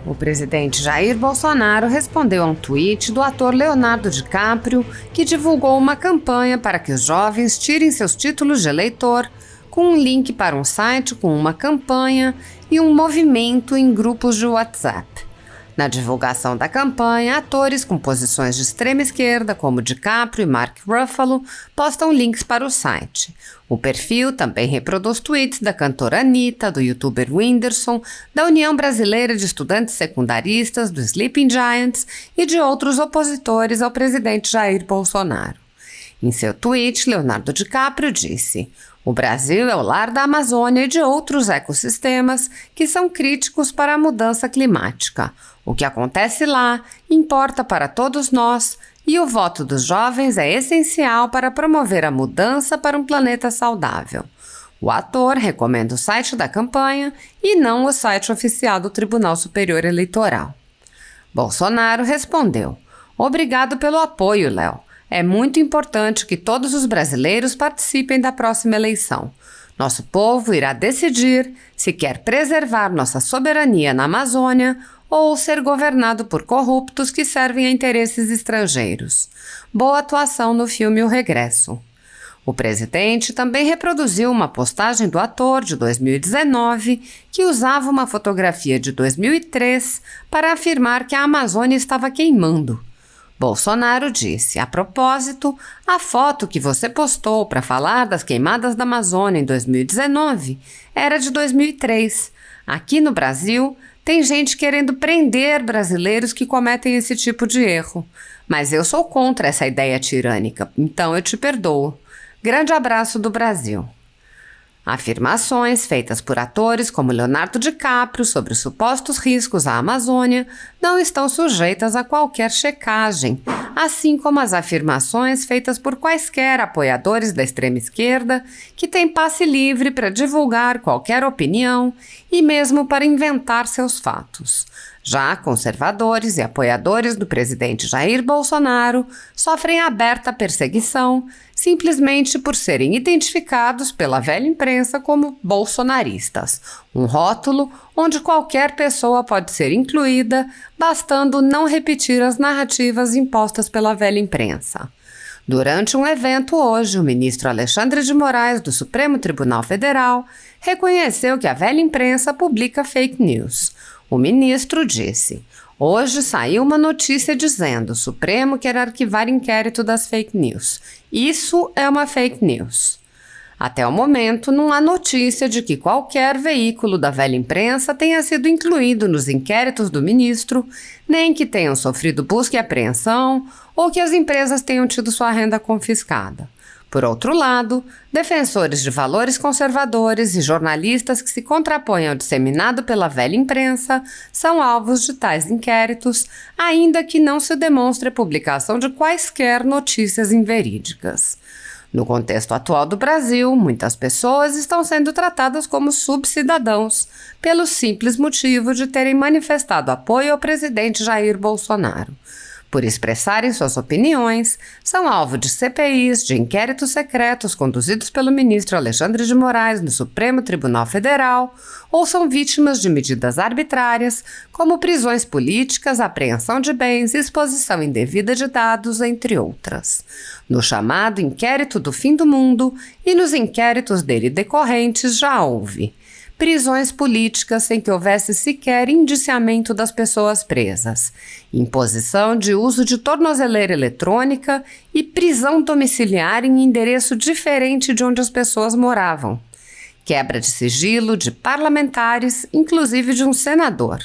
O presidente Jair Bolsonaro respondeu a um tweet do ator Leonardo DiCaprio, que divulgou uma campanha para que os jovens tirem seus títulos de eleitor, com um link para um site com uma campanha e um movimento em grupos de WhatsApp. Na divulgação da campanha, atores com posições de extrema esquerda, como DiCaprio e Mark Ruffalo, postam links para o site. O perfil também reproduz tweets da cantora Anitta, do youtuber Whindersson, da União Brasileira de Estudantes Secundaristas, do Sleeping Giants e de outros opositores ao presidente Jair Bolsonaro. Em seu tweet, Leonardo DiCaprio disse: "O Brasil é o lar da Amazônia e de outros ecossistemas que são críticos para a mudança climática. O que acontece lá importa para todos nós e o voto dos jovens é essencial para promover a mudança para um planeta saudável." O ator recomenda o site da campanha e não o site oficial do Tribunal Superior Eleitoral. Bolsonaro respondeu: "Obrigado pelo apoio, Léo. É muito importante que todos os brasileiros participem da próxima eleição. Nosso povo irá decidir se quer preservar nossa soberania na Amazônia ou ser governado por corruptos que servem a interesses estrangeiros. Boa atuação no filme O Regresso." O presidente também reproduziu uma postagem do ator de 2019 que usava uma fotografia de 2003 para afirmar que a Amazônia estava queimando. Bolsonaro disse: "A propósito, a foto que você postou para falar das queimadas da Amazônia em 2019 era de 2003. Aqui no Brasil, tem gente querendo prender brasileiros que cometem esse tipo de erro. Mas eu sou contra essa ideia tirânica, então eu te perdoo. Grande abraço do Brasil." Afirmações feitas por atores como Leonardo DiCaprio sobre os supostos riscos à Amazônia não estão sujeitas a qualquer checagem, assim como as afirmações feitas por quaisquer apoiadores da extrema esquerda que têm passe livre para divulgar qualquer opinião e mesmo para inventar seus fatos. Já conservadores e apoiadores do presidente Jair Bolsonaro sofrem aberta perseguição simplesmente por serem identificados pela velha imprensa como bolsonaristas, um rótulo onde qualquer pessoa pode ser incluída, bastando não repetir as narrativas impostas pela velha imprensa. Durante um evento hoje, o ministro Alexandre de Moraes, do Supremo Tribunal Federal, reconheceu que a velha imprensa publica fake news. O ministro disse: "Hoje saiu uma notícia dizendo: o Supremo quer arquivar inquérito das fake news. Isso é uma fake news." Até o momento, não há notícia de que qualquer veículo da velha imprensa tenha sido incluído nos inquéritos do ministro, nem que tenham sofrido busca e apreensão ou que as empresas tenham tido sua renda confiscada. Por outro lado, defensores de valores conservadores e jornalistas que se contrapõem ao disseminado pela velha imprensa são alvos de tais inquéritos, ainda que não se demonstre a publicação de quaisquer notícias inverídicas. No contexto atual do Brasil, muitas pessoas estão sendo tratadas como subcidadãos, pelo simples motivo de terem manifestado apoio ao presidente Jair Bolsonaro. Por expressarem suas opiniões, são alvo de CPIs, de inquéritos secretos conduzidos pelo ministro Alexandre de Moraes no Supremo Tribunal Federal, ou são vítimas de medidas arbitrárias, como prisões políticas, apreensão de bens, exposição indevida de dados, entre outras. No chamado Inquérito do Fim do Mundo e nos inquéritos dele decorrentes já houve prisões políticas sem que houvesse sequer indiciamento das pessoas presas, imposição de uso de tornozeleira eletrônica e prisão domiciliar em endereço diferente de onde as pessoas moravam, quebra de sigilo de parlamentares, inclusive de um senador,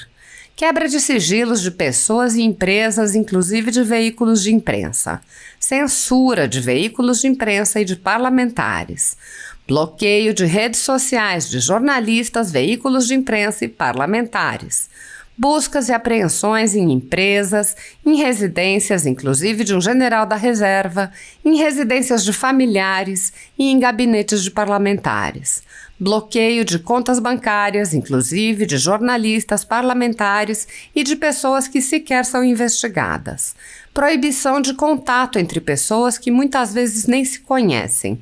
quebra de sigilos de pessoas e empresas, inclusive de veículos de imprensa, censura de veículos de imprensa e de parlamentares, bloqueio de redes sociais de jornalistas, veículos de imprensa e parlamentares, buscas e apreensões em empresas, em residências, inclusive de um general da reserva, em residências de familiares e em gabinetes de parlamentares, bloqueio de contas bancárias, inclusive de jornalistas, parlamentares e de pessoas que sequer são investigadas, proibição de contato entre pessoas que muitas vezes nem se conhecem,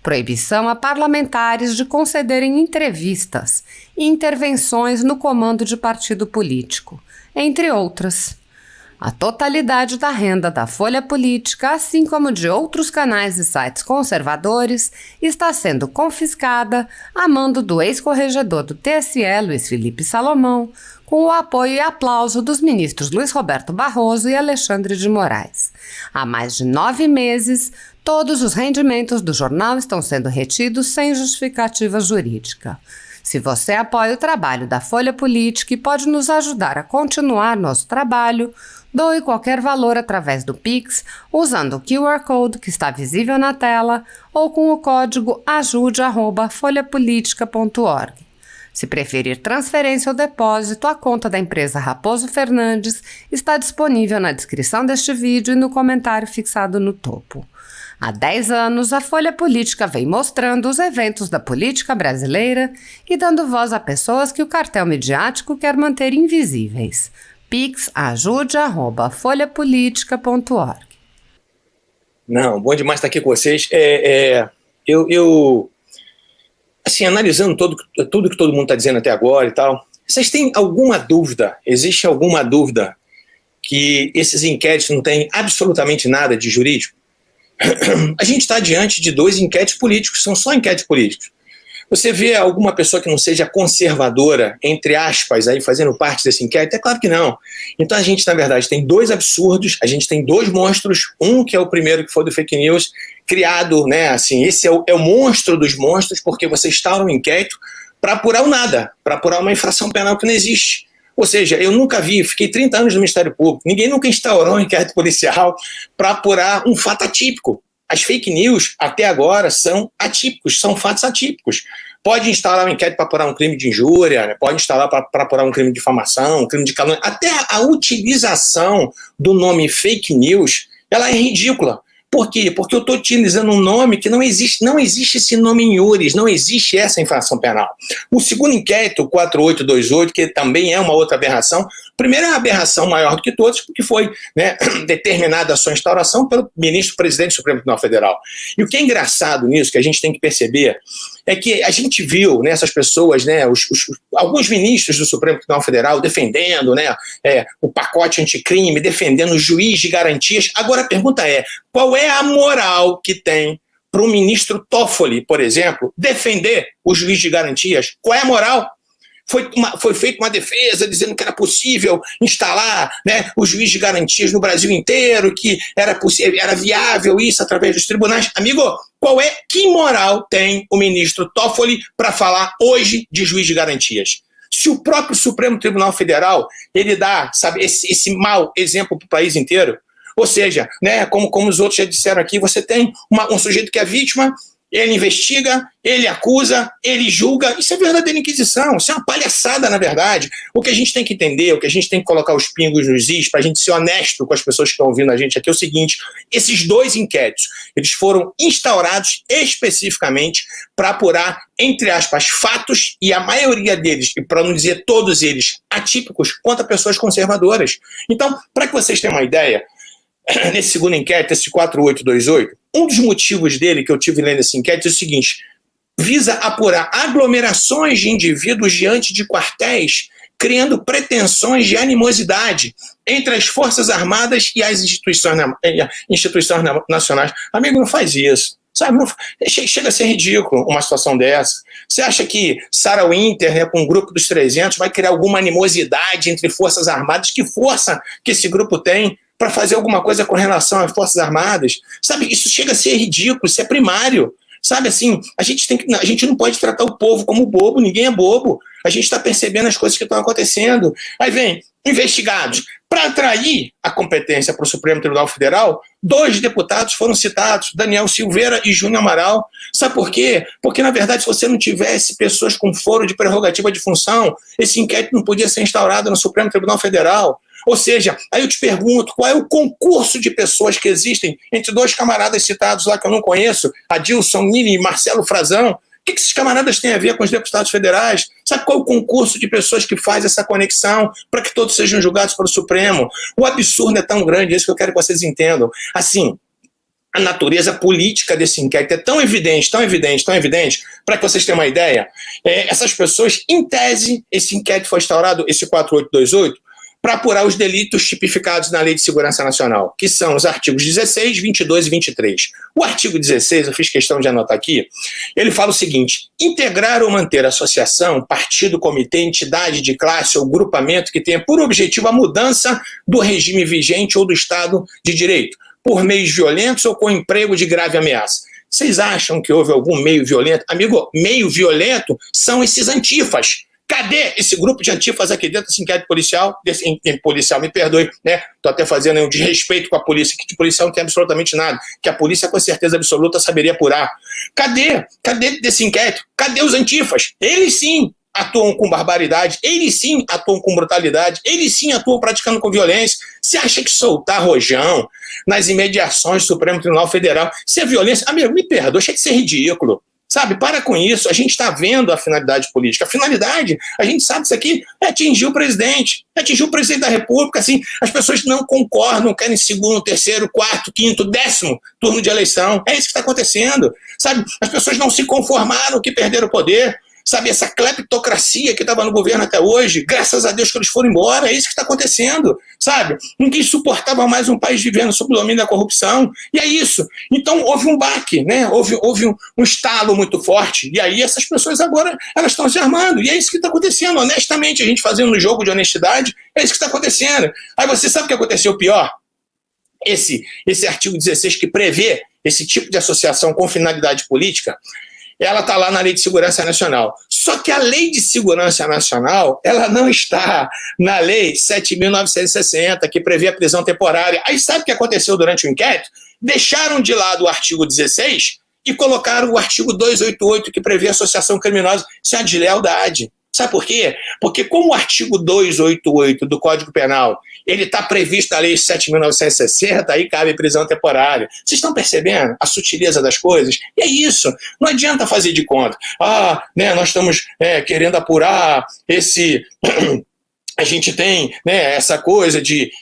proibição a parlamentares de concederem entrevistas e intervenções no comando de partido político, entre outras. A totalidade da renda da Folha Política, assim como de outros canais e sites conservadores, está sendo confiscada a mando do ex-corregedor do TSE, Luiz Felipe Salomão, com o apoio e aplauso dos ministros Luiz Roberto Barroso e Alexandre de Moraes. Há mais de 9 meses, todos os rendimentos do jornal estão sendo retidos sem justificativa jurídica. Se você apoia o trabalho da Folha Política e pode nos ajudar a continuar nosso trabalho, doe qualquer valor através do Pix, usando o QR Code que está visível na tela ou com o código ajude@folhapolitica.org. Se preferir transferência ou depósito, a conta da empresa Raposo Fernandes está disponível na descrição deste vídeo e no comentário fixado no topo. Há 10 anos, a Folha Política vem mostrando os eventos da política brasileira e dando voz a pessoas que o cartel midiático quer manter invisíveis. Pix ajude@folhapolitica.org. Não, bom demais estar aqui com vocês. Assim, analisando tudo que todo mundo está dizendo até agora e tal, vocês têm alguma dúvida, existe alguma dúvida que esses inquéritos não têm absolutamente nada de jurídico? A gente está diante de 2 inquéritos políticos, são só inquéritos políticos. Você vê alguma pessoa que não seja conservadora, entre aspas, aí fazendo parte desse inquérito? É claro que não. Então a gente, na verdade, tem 2 absurdos, a gente tem 2 monstros, um que é o primeiro que foi do fake news, criado, né, assim, esse é o monstro dos monstros, porque você instaura um inquérito para apurar o nada, para apurar uma infração penal que não existe. Ou seja, eu nunca vi, fiquei 30 anos no Ministério Público, ninguém nunca instaurou um inquérito policial para apurar um fato atípico. As fake news, até agora, são atípicos, são fatos atípicos. Pode instaurar um inquérito para apurar um crime de injúria, né? Pode instaurar para apurar um crime de difamação, um crime de calúnia. Até a utilização do nome fake news, ela é ridícula. Por quê? Porque eu estou utilizando um nome que não existe esse nome em iures, não existe essa infração penal. O segundo inquérito, o 4828, que também é uma outra aberração, primeiro é uma aberração maior do que todos, porque foi, né, determinada a sua instauração pelo ministro-presidente do Supremo Tribunal Federal. E o que é engraçado nisso, que a gente tem que perceber, é que a gente viu nessas pessoas, né, alguns ministros do Supremo Tribunal Federal defendendo, né, o pacote anticrime, defendendo o juiz de garantias. Agora a pergunta é, qual é a moral que tem para o ministro Toffoli, por exemplo, defender o juiz de garantias? Qual é a moral? Foi feita uma defesa dizendo que era possível instalar, né, o juiz de garantias no Brasil inteiro, que era viável isso através dos tribunais. Amigo, que moral tem o ministro Toffoli para falar hoje de juiz de garantias? Se o próprio Supremo Tribunal Federal ele dá, sabe, esse mau exemplo para o país inteiro, ou seja, né, como os outros já disseram aqui, você tem um sujeito que é vítima, ele investiga, ele acusa, ele julga. Isso é verdadeira inquisição, isso é uma palhaçada, na verdade. O que a gente tem que entender, o que a gente tem que colocar os pingos nos is, para a gente ser honesto com as pessoas que estão ouvindo a gente aqui, é o seguinte: esses 2 inquéritos, eles foram instaurados especificamente para apurar, entre aspas, fatos, e a maioria deles, e para não dizer todos eles, atípicos, contra pessoas conservadoras. Então, para que vocês tenham uma ideia, nesse segundo inquérito, esse 4828, um dos motivos dele que eu tive lendo esse inquérito é o seguinte: visa apurar aglomerações de indivíduos diante de quartéis, criando pretensões de animosidade entre as Forças Armadas e as instituições nacionais. Amigo, não faz isso. Sabe, chega a ser ridículo uma situação dessa. Você acha que Sarah Winter, né, com o grupo dos 300, vai criar alguma animosidade entre Forças Armadas? Que força que esse grupo tem para fazer alguma coisa com relação às Forças Armadas? Sabe, isso chega a ser ridículo, isso é primário. Sabe, assim, a gente não pode tratar o povo como bobo, ninguém é bobo. A gente está percebendo as coisas que estão acontecendo. Aí vem, investigados. Para atrair a competência para o Supremo Tribunal Federal, 2 deputados foram citados, Daniel Silveira e Júnior Amaral. Sabe por quê? Porque, na verdade, se você não tivesse pessoas com foro de prerrogativa de função, esse inquérito não podia ser instaurado no Supremo Tribunal Federal. Ou seja, aí eu te pergunto, qual é o concurso de pessoas que existem entre 2 camaradas citados lá que eu não conheço, Adilson Nini e Marcelo Frazão? O que esses camaradas têm a ver com os deputados federais? Sabe qual é o concurso de pessoas que faz essa conexão para que todos sejam julgados pelo Supremo? O absurdo é tão grande, é isso que eu quero que vocês entendam. Assim, A natureza política desse inquérito é tão evidente, tão evidente, tão evidente, para que vocês tenham uma ideia, essas pessoas, em tese, esse inquérito foi instaurado, esse 4828, para apurar os delitos tipificados na Lei de Segurança Nacional, que são os artigos 16, 22 e 23. O artigo 16, eu fiz questão de anotar aqui, ele fala o seguinte: integrar ou manter associação, partido, comitê, entidade de classe ou grupamento que tenha por objetivo a mudança do regime vigente ou do Estado de Direito, por meios violentos ou com emprego de grave ameaça. Vocês acham que houve algum meio violento? Amigo, meio violento são esses antifas. Cadê esse grupo de antifas aqui dentro desse inquérito policial? Policial, me perdoe, né? Estou até fazendo um desrespeito com a polícia, que de policial não tem absolutamente nada, que a polícia com certeza absoluta saberia apurar. Cadê? Cadê desse inquérito? Cadê os antifas? Eles sim atuam com barbaridade, eles sim atuam com brutalidade, eles sim atuam praticando com violência. Você acha que soltar rojão nas imediações do Supremo Tribunal Federal, se é violência? Amigo, me perdoa, achei de ser ridículo. Sabe, para com isso, a gente está vendo a finalidade política. A finalidade, a gente sabe isso aqui, é atingir o presidente da República, assim, as pessoas não concordam, querem segundo, terceiro, quarto, quinto, 10º turno de eleição, é isso que está acontecendo, sabe, as pessoas não se conformaram que perderam o poder, sabe, essa cleptocracia que estava no governo até hoje, graças a Deus que eles foram embora, é isso que está acontecendo, sabe? Ninguém suportava mais um país vivendo sob o domínio da corrupção, e é isso. Então houve um baque, né? Houve um estalo muito forte, e aí essas pessoas agora, elas estão se armando, e é isso que está acontecendo, honestamente, a gente fazendo um jogo de honestidade, é isso que está acontecendo. Aí você sabe o que aconteceu pior? Esse artigo 16 que prevê esse tipo de associação com finalidade política, ela está lá na Lei de Segurança Nacional. Só que a Lei de Segurança Nacional, ela não está na Lei 7.960, que prevê a prisão temporária. Aí sabe o que aconteceu durante o inquérito? Deixaram de lado o artigo 16 e colocaram o artigo 288, que prevê associação criminosa. Isso é uma deslealdade. Sabe por quê? Porque como o artigo 288 do Código Penal, ele está previsto na Lei 7.960, aí cabe prisão temporária. Vocês estão percebendo a sutileza das coisas? E é isso. Não adianta fazer de conta. Nós estamos querendo apurar esse... A gente tem, né, essa coisa de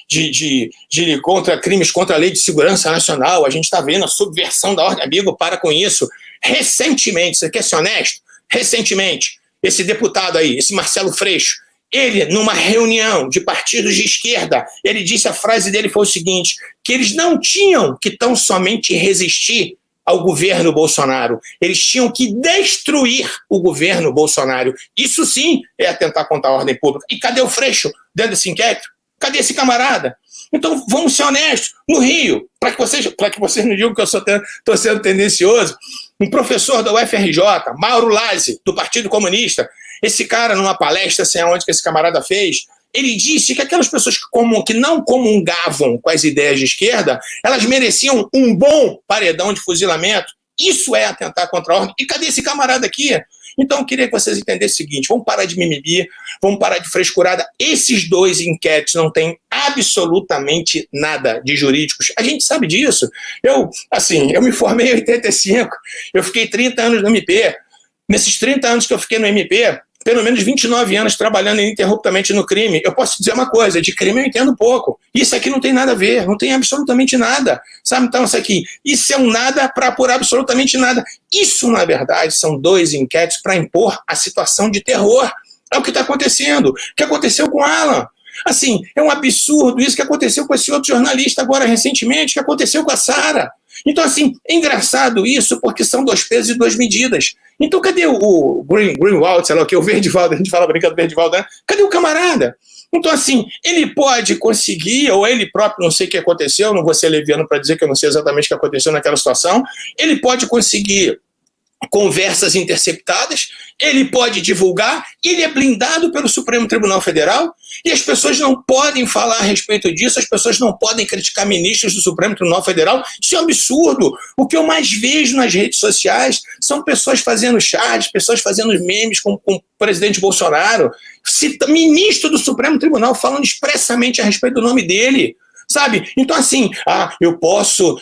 contra crimes contra a Lei de Segurança Nacional, a gente está vendo a subversão da ordem. Amigo, para com isso. Recentemente, você quer ser honesto? Recentemente, esse deputado aí, esse Marcelo Freixo, ele, numa reunião de partidos de esquerda, ele disse, a frase dele foi o seguinte, que eles não tinham que tão somente resistir ao governo Bolsonaro, eles tinham que destruir o governo Bolsonaro. Isso sim é atentar contra a ordem pública. E cadê o Freixo dentro desse inquérito? Cadê esse camarada? Então vamos ser honestos. No Rio, para que vocês não digam que eu estou sendo tendencioso, um professor da UFRJ, Mauro Lazzi, do Partido Comunista, esse cara, numa palestra, sei aonde que esse camarada fez, ele disse que aquelas pessoas que não comungavam com as ideias de esquerda, elas mereciam um bom paredão de fuzilamento. Isso é atentar contra a ordem. E cadê esse camarada aqui? Então, eu queria que vocês entendessem o seguinte, vamos parar de mimimi, vamos parar de frescurada. Esses dois inquéritos não têm absolutamente nada de jurídicos. A gente sabe disso. Eu me formei em 85, eu fiquei 30 anos no MP. Nesses 30 anos que eu fiquei no MP, pelo menos 29 anos trabalhando ininterruptamente no crime. Eu posso dizer uma coisa, de crime eu entendo pouco. Isso aqui não tem nada a ver, não tem absolutamente nada. Sabe, então isso é um nada para apurar absolutamente nada. Isso, na verdade, são dois inquéritos para impor a situação de terror. É o que está acontecendo. O que aconteceu com Alan? Assim, é um absurdo isso que aconteceu com esse outro jornalista agora recentemente, que aconteceu com a Sara. Então, assim, é engraçado isso porque são dois pesos e duas medidas. Então, cadê o Greenwald, sei lá o que, o Verdivaldo, a gente fala brincando do Verdivaldo, né? Cadê o camarada? Então, assim, ele pode conseguir, ou ele próprio, não sei o que aconteceu, não vou ser leviano para dizer que eu não sei exatamente o que aconteceu naquela situação, ele pode conseguir conversas interceptadas, ele pode divulgar, ele é blindado pelo Supremo Tribunal Federal e as pessoas não podem falar a respeito disso, as pessoas não podem criticar ministros do Supremo Tribunal Federal. Isso é um absurdo. O que eu mais vejo nas redes sociais são pessoas fazendo chats, pessoas fazendo memes com o presidente Bolsonaro, ministro do Supremo Tribunal falando expressamente a respeito do nome dele. Sabe? Então, assim, eu posso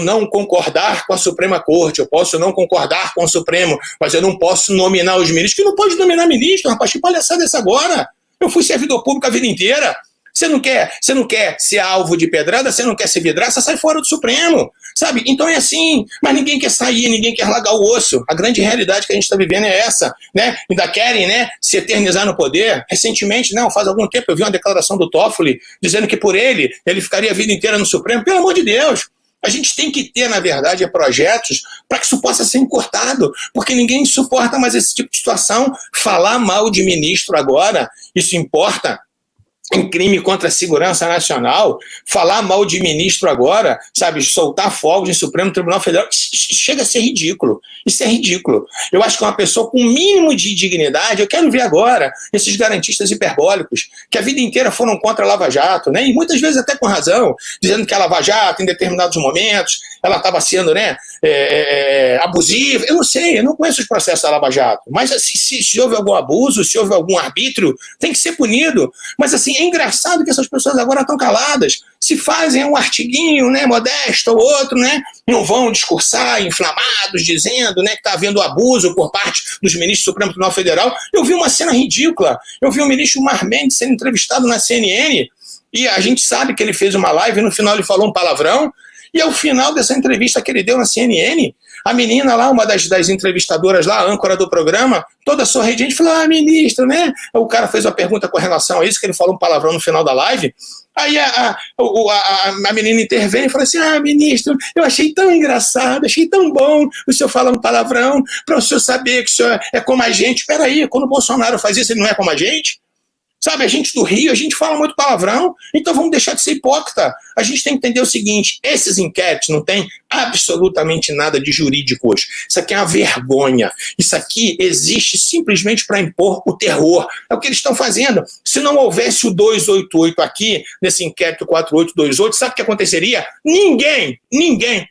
não concordar com a Suprema Corte, eu posso não concordar com o Supremo, mas eu não posso nominar os ministros. Que não pode nominar ministro, rapaz, que palhaçada é essa agora? Eu fui servidor público a vida inteira. Você não quer ser alvo de pedrada, você não quer ser vidraça, sai fora do Supremo, sabe? Então é assim, mas ninguém quer sair, ninguém quer largar o osso. A grande realidade que a gente está vivendo é essa, né? Ainda querem, né, se eternizar no poder. Recentemente, não, faz algum tempo eu vi uma declaração do Toffoli dizendo que por ele ficaria a vida inteira no Supremo. Pelo amor de Deus! A gente tem que ter, na verdade, projetos para que isso possa ser encurtado, porque ninguém suporta mais esse tipo de situação. Falar mal de ministro agora, isso importa? Em crime contra a segurança nacional, falar mal de ministro agora, sabe, soltar fogos em Supremo Tribunal Federal, chega a ser ridículo. Isso é ridículo. Eu acho que uma pessoa com o mínimo de dignidade, eu quero ver agora esses garantistas hiperbólicos, que a vida inteira foram contra a Lava Jato, né, e muitas vezes até com razão, dizendo que a Lava Jato, em determinados momentos, ela estava sendo, né, abusiva. Eu não sei, eu não conheço os processos da Lava Jato, mas assim, se houve algum abuso, se houve algum arbítrio, tem que ser punido. Mas assim, é engraçado que essas pessoas agora estão caladas. Se fazem um artiguinho, né, modesto ou outro, né, não vão discursar inflamados, dizendo, né, que está havendo abuso por parte dos ministros do Supremo Tribunal Federal. Eu vi uma cena ridícula. Eu vi o ministro Mar Mendes sendo entrevistado na CNN e a gente sabe que ele fez uma live e no final ele falou um palavrão. E ao final dessa entrevista que ele deu na CNN, a menina lá, uma das entrevistadoras lá, a âncora do programa, toda sorridente, falou, ministro, né? O cara fez uma pergunta com relação a isso, que ele falou um palavrão no final da live. Aí a menina intervém e fala assim, ministro, eu achei tão engraçado, achei tão bom o senhor falando palavrão, para o senhor saber que o senhor é como a gente. Peraí, quando o Bolsonaro faz isso, ele não é como a gente? Sabe, a gente do Rio, a gente fala muito palavrão, então vamos deixar de ser hipócrita. A gente tem que entender o seguinte, esses inquéritos não têm absolutamente nada de jurídicos. Isso aqui é uma vergonha. Isso aqui existe simplesmente para impor o terror. É o que eles estão fazendo. Se não houvesse o 288 aqui, nesse inquérito 4828, sabe o que aconteceria? Ninguém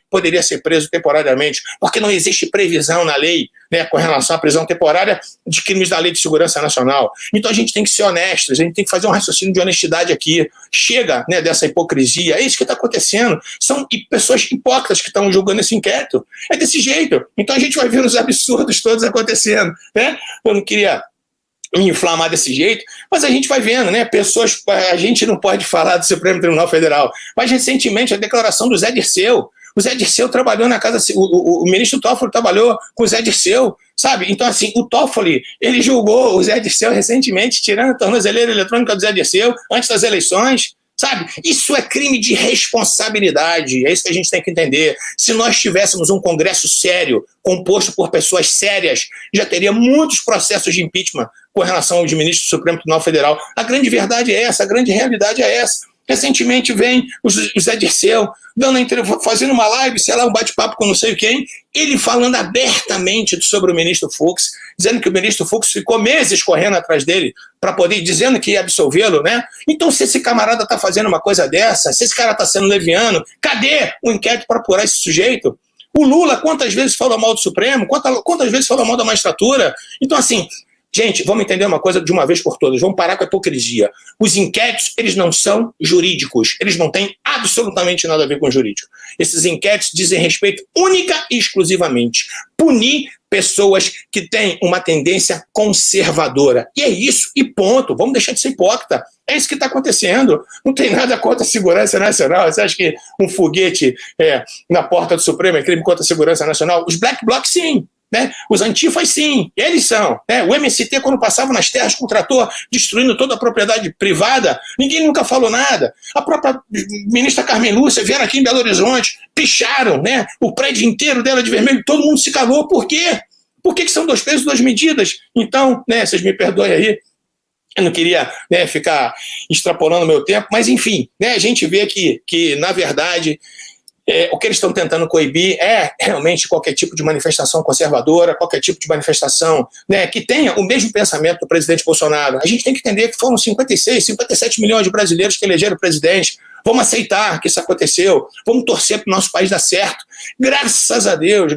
poderia ser preso temporariamente, porque não existe previsão na lei, né, com relação à prisão temporária de crimes da Lei de Segurança Nacional. Então a gente tem que ser honesto, a gente tem que fazer um raciocínio de honestidade aqui. Chega, né, dessa hipocrisia. É isso que está acontecendo. São pessoas hipócritas que estão julgando esse inquérito. É desse jeito. Então a gente vai ver os absurdos todos acontecendo, né? Eu não queria me inflamar desse jeito, mas a gente vai vendo, né? Pessoas, a gente não pode falar do Supremo Tribunal Federal, mas recentemente a declaração do Zé Dirceu. O Zé Dirceu trabalhou na casa, o ministro Toffoli trabalhou com o Zé Dirceu, sabe? Então, assim, o Toffoli, ele julgou o Zé Dirceu recentemente, tirando a tornozeleira eletrônica do Zé Dirceu antes das eleições, sabe? Isso é crime de responsabilidade, é isso que a gente tem que entender. Se nós tivéssemos um Congresso sério, composto por pessoas sérias, já teria muitos processos de impeachment com relação aos ministros do Supremo Tribunal Federal. A grande verdade é essa, a grande realidade é essa. Recentemente vem o Zé Dirceu fazendo uma live, sei lá, um bate-papo com não sei quem, ele falando abertamente sobre o ministro Fux, dizendo que o ministro Fux ficou meses correndo atrás dele para poder, dizendo que ia absolvê-lo, né? Então, se esse camarada está fazendo uma coisa dessa, se esse cara está sendo leviano, cadê o inquérito para apurar esse sujeito? O Lula, quantas vezes falou mal do Supremo? Quantas vezes falou mal da magistratura? Então, assim, gente, vamos entender uma coisa de uma vez por todas, vamos parar com a hipocrisia. Os inquéritos, eles não são jurídicos, eles não têm absolutamente nada a ver com jurídico. Esses inquéritos dizem respeito única e exclusivamente punir pessoas que têm uma tendência conservadora. E é isso, e ponto. Vamos deixar de ser hipócrita. É isso que está acontecendo. Não tem nada contra a segurança nacional. Você acha que um foguete na porta do Supremo é crime contra a segurança nacional? Os black blocs, sim. Né? Os antifas, sim, eles são. Né? O MST, quando passava nas terras com o trator, destruindo toda a propriedade privada, ninguém nunca falou nada. A própria ministra Carmen Lúcia vieram aqui em Belo Horizonte, picharam, né, o prédio inteiro dela de vermelho, todo mundo se calou. Por quê? Por que são 2 pesos, 2 medidas? Então, né, vocês me perdoem aí, eu não queria, né, ficar extrapolando o meu tempo, mas enfim, né, a gente vê que na verdade, o que eles estão tentando coibir é realmente qualquer tipo de manifestação conservadora, qualquer tipo de manifestação, né, que tenha o mesmo pensamento do presidente Bolsonaro. A gente tem que entender que foram 56, 57 milhões de brasileiros que elegeram o presidente. Vamos aceitar que isso aconteceu, vamos torcer para o nosso país dar certo. Graças a Deus,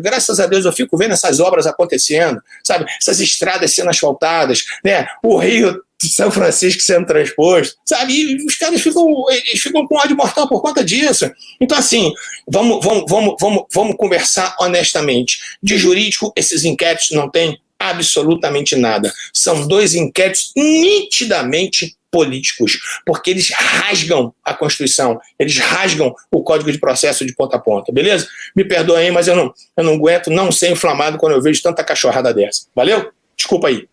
eu fico vendo essas obras acontecendo, sabe? Essas estradas sendo asfaltadas, né? O Rio de São Francisco sendo transposto, sabe? E os caras ficam com ódio mortal por conta disso. Então, assim, vamos conversar honestamente. De jurídico, esses inquéritos não têm absolutamente nada. São 2 inquéritos nitidamente políticos, porque eles rasgam a Constituição, eles rasgam o Código de Processo de ponta a ponta, beleza? Me perdoa aí, mas eu não aguento não ser inflamado quando eu vejo tanta cachorrada dessa. Valeu? Desculpa aí.